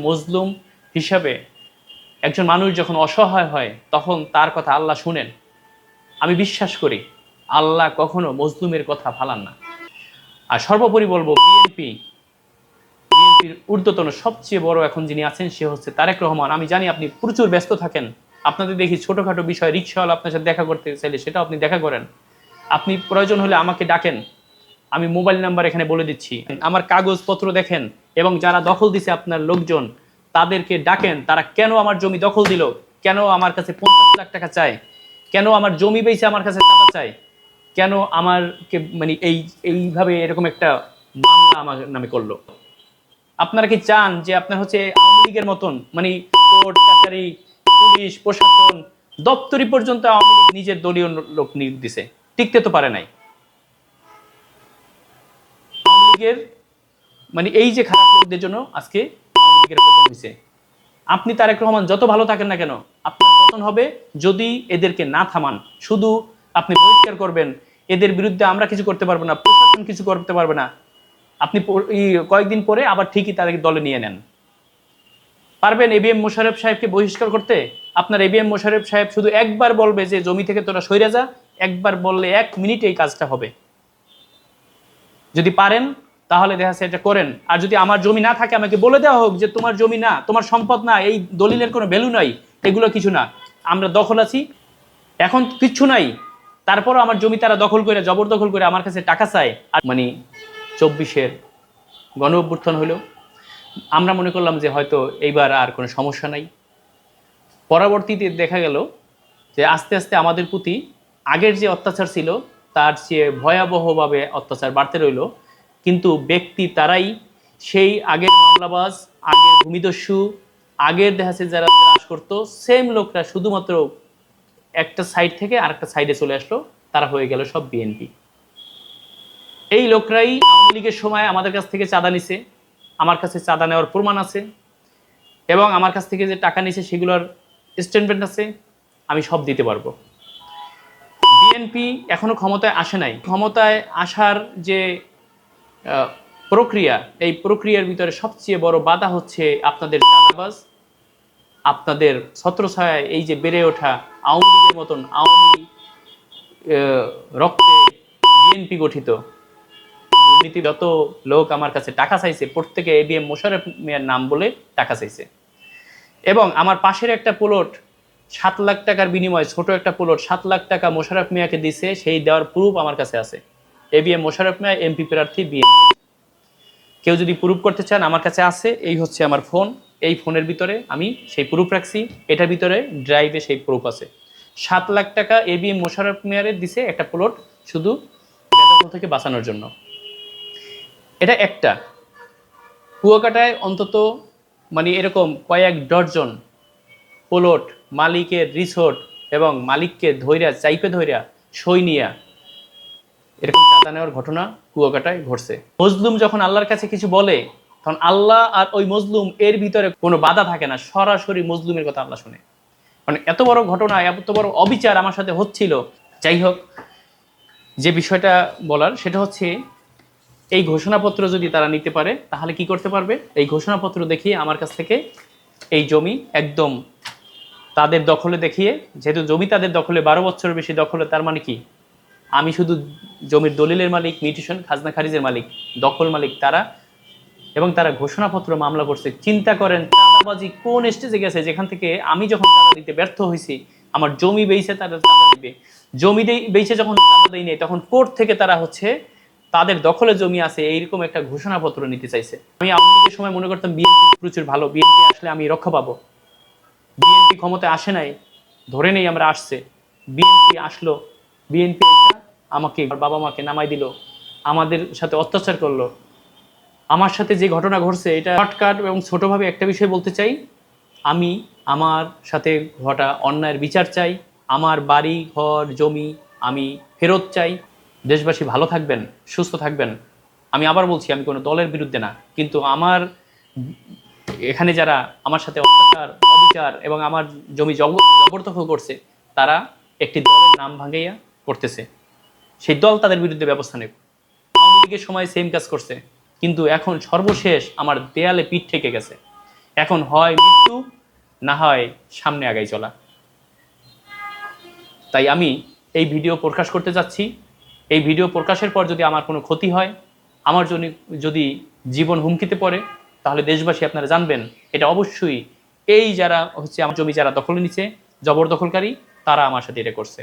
মজলুম হিসাবে একজন মানুষ যখন অসহায় হয় তখন তার কথা আল্লাহ শুনেন। আমি বিশ্বাস করি আল্লাহ কখনো মজলুমের কথা ফালান না। আর সর্বোপরি বলবো বিএনপির ঊর্ধ্বতন সবচেয়ে বড় এখন যিনি আছেন সে হচ্ছে তারেক রহমান। আমি জানি আপনি প্রচুর ব্যস্ত থাকেন, আপনাদের দেখি ছোটখাটো বিষয়, রিক্সাওয়ালা আপনার সাথে দেখা করতে চাইলে সেটাও আপনি দেখা করেন। আপনি প্রয়োজন হলে আমাকে ডাকেন, আমি মোবাইল নাম্বার এখানে বলে দিচ্ছি, আমার কাগজপত্র দেখেন এবং যারা দখল দিছে আপনার লোকজন তাদেরকে ডাকেন। তারা কেন আমার জমি দখল দিল, কেন আমার কাছে 50 লাখ টাকা চায়, কেন আমার জমি বেচে আমার কাছে টাকা চায়, কেন আমারকে মানে এইভাবে এরকম একটা মামলা আমার নামে করলো। আপনারা কি চান যে আপনার হচ্ছে আওয়ামী লীগের মতন মানে কোর্ট কাছারি পুলিশ প্রশাসন দপ্তরি পর্যন্ত আওয়ামী লীগ নিজের দলীয় লোক নিয়োগ দিছে, টিকতে তো পারে নাই। আওয়ামী লীগের মানে এই যে খারাপ লোকদের জন্য আজকে আওয়ামী লীগের পতন হয়েছে। আপনি তারেক রহমান যত ভালো থাকেন না কেন আপনার পতন হবে যদি এদেরকে না থামান। শুধু আপনি বহিষ্কার করবেন, এদের বিরুদ্ধে আমরা কিছু করতে পারবো না, প্রশাসন কিছু করতে পারবে না, আপনি কয়েকদিন পরে আবার ঠিকই তাদেরকে দলে নিয়ে নেন। পারবেন এবিএম মোশাররফ সাহেবকে বহিষ্কার করতে? আপনার এবিএম মোশাররফ সাহেব শুধু একবার বলবে যে জমি থেকে তোরা সইরা যা, একবার বললে 1 মিনিটে এই কাজটা হবে। যদি পারেন তাহলে দেখা যাচ্ছে এটা করেন। আর যদি আমার জমি না থাকে আমাকে বলে দেওয়া হোক যে তোমার জমি না, তোমার সম্পদ না, এই দলিলের কোনো ভ্যালু নাই, এগুলো কিছু না, আমরা দখল আছি, এখন কিচ্ছু নাই, তারপরও আমার জমি তারা দখল করে জবরদখল করে আমার কাছে টাকা চায়। আর মানে 24-এর গণ অভ্যুত্থান হলো, আমরা মনে করলাম যে হয়তো এইবার আর কোনো সমস্যা নাই। পরবর্তীতে দেখা গেল যে আস্তে আস্তে আমাদের প্রতি আগের যে অত্যাচার ছিল তার চেয়ে ভয়াবহভাবে অত্যাচার বাড়তে রইল। কিন্তু ব্যক্তি তারাই, সেই আগের মামলাবাজ, আগের ভূমিদস্যু, আগের দেখাচ্ছে যারা ত্রাস করতো সেম লোকরা শুধুমাত্র একটা সাইড থেকে আরেকটা সাইডে চলে আসলো, তারা হয়ে গেল সব বিএনপি। এই লোকরাই আওয়ামী লীগের সময় আমাদের কাছ থেকে চাঁদা নিছে, আমার কাছে চাঁদা নেওয়ার প্রমাণ আছে এবং আমার কাছ থেকে যে টাকা নিছে সেগুলোর স্টেটমেন্ট আছে, আমি সব দিতে পারবো। বিএনপি এখনো ক্ষমতায় আসে নাই, ক্ষমতায় আসার যে প্রক্রিয়া, এই প্রক্রিয়ার ভিতরে সবচেয়ে বড় বাধা হচ্ছে আপনাদের চাঁদাবাজ, আপনাদের ছত্রছায়ায় এই যে বেড়ে ওঠা আওয়ামী লীগের মতন আওয়ামী রক্তে বিএনপি গঠিত দুর্নীতি যত লোক আমার কাছে টাকা চাইছে প্রত্যেকে এবিএম মোশাররফ মিয়ার নাম বলে টাকা চাইছে। এবং আমার পাশের একটা প্লট 7 লাখ টাকার বিনিময়ে, ছোট একটা প্লট 7 লাখ টাকা মোশাররফ মিয়াকে দিছে, সেই দেওয়ার প্রুফ আমার কাছে আছে। এবিএম মোশাররফ মিয়া এমপি প্রার্থী বিএনপি। কেউ যদি প্রুফ করতে চান আমার কাছে আছে, এই হচ্ছে আমার ফোন, এই ফোনের ভিতরে আমি সেই প্রুফ রাখছি, এটার ভিতরে ড্রাইভে সেই প্রুফ আছে। 7 লাখ টাকা এবিএম মোশাররফ মিয়ারে দিছে একটা প্লট শুধু বেদখল থেকে বাঁচানোর জন্য। এটা একটা। কুয়াকাটায় অন্তত মানে এরকম কয়েক ডজন প্লট মালিকের রিসোর্ট এবং মালিককে ধৈর্য চাইপে ধৈর্য সই নিয়া এরকম চাঁদা নেওয়ার ঘটনা কুয়াকাটায় ঘটছে। মজলুম যখন আল্লাহর কাছে কিছু বলে তখন আল্লাহ আর ওই মজলুম এর ভিতরে কোনো বাধা থাকে না, সরাসরি মজলুমের কথা আল্লাহ শুনে। মানে এত বড় ঘটনা, এত বড় অবিচার আমার সাথে হচ্ছিল। যাই হোক, যে বিষয়টা বলার সেটা হচ্ছে এই ঘোষণাপত্র যদি তারা নিতে পারে তাহলে কি করতে পারবে, এই ঘোষণাপত্র দেখিয়ে আমার কাছ থেকে এই জমি একদম তাদের দখলে দেখিয়ে, যেহেতু জমি তাদের দখলে 12 বছরের বেশি দখলে, তার মানে কি আমি শুধু জমির দলিলের মালিক, মিউটেশন খাজনা খারিজের মালিক, দখল মালিক তারা। এবং তারা ঘোষণাপত্র মামলা করছে। চিন্তা করেন চাঁদাবাজি কোন স্টেজে গেছে, যেখান থেকে আমি যখন চাঁদা দিতে ব্যর্থ হয়েছি আমার জমি বেইছে তারা চাঁদা দিবে, জমি বেইছে যখন চাঁদা দেয় নেই তখন কোর্ট থেকে তারা হচ্ছে তাদের দখলে জমি আছে এইরকম একটা ঘোষণাপত্র নিতে চাইছে। আমি আওয়ামী লীগের সময় মনে করতাম বিএনপি প্রচুর ভালো, বিএনপি আসলে আমি রক্ষা পাবো। বিএনপি ক্ষমতায় আসে নাই, ধরে নেই আমরা আসছে, বিএনপি আসলো, বিএনপি আমাকে বাবা মাকে নামাই দিল, আমাদের সাথে অত্যাচার করলো। আমার সাথে যে ঘটনা ঘটছে এটা শর্টকাট এবং ছোটভাবে একটা বিষয় বলতে চাই, আমি আমার সাথে ঘটা অন্যায়ের বিচার চাই, আমার বাড়ি ঘর জমি আমি ফেরত চাই। দেশবাসী ভালো থাকবেন, সুস্থ থাকবেন। আমি আবার বলছি আমি কোনো দলের বিরুদ্ধে না, কিন্তু আমার এখানে যারা আমার সাথে অত্যাচার অবিচার এবং আমার জমি জবরদখল করছে তারা একটি দলের নাম ভাঙাইয়া করতেছে, সেই দল তাদের বিরুদ্ধে ব্যবস্থা নেবে। আওয়ামী লীগের সময় সেম কাজ করছে, কিন্তু এখন সর্বশেষ আমার দেয়ালে পিঠ থেকে গেছে। এখন হয় মৃত্যু, না হয় সামনে আগাই চলা। তাই আমি এই ভিডিও প্রকাশ করতে যাচ্ছি। এই ভিডিও প্রকাশের পর যদি আমার কোনো ক্ষতি হয়, আমার জন্য যদি জীবন হুমকিতে পড়ে, তাহলে দেশবাসী আপনারা জানবেন এটা অবশ্যই এই যারা হচ্ছে আমার জমি যারা দখলে নিচ্ছে, জবরদখলকারী, তারা আমার সাথে এটা করছে।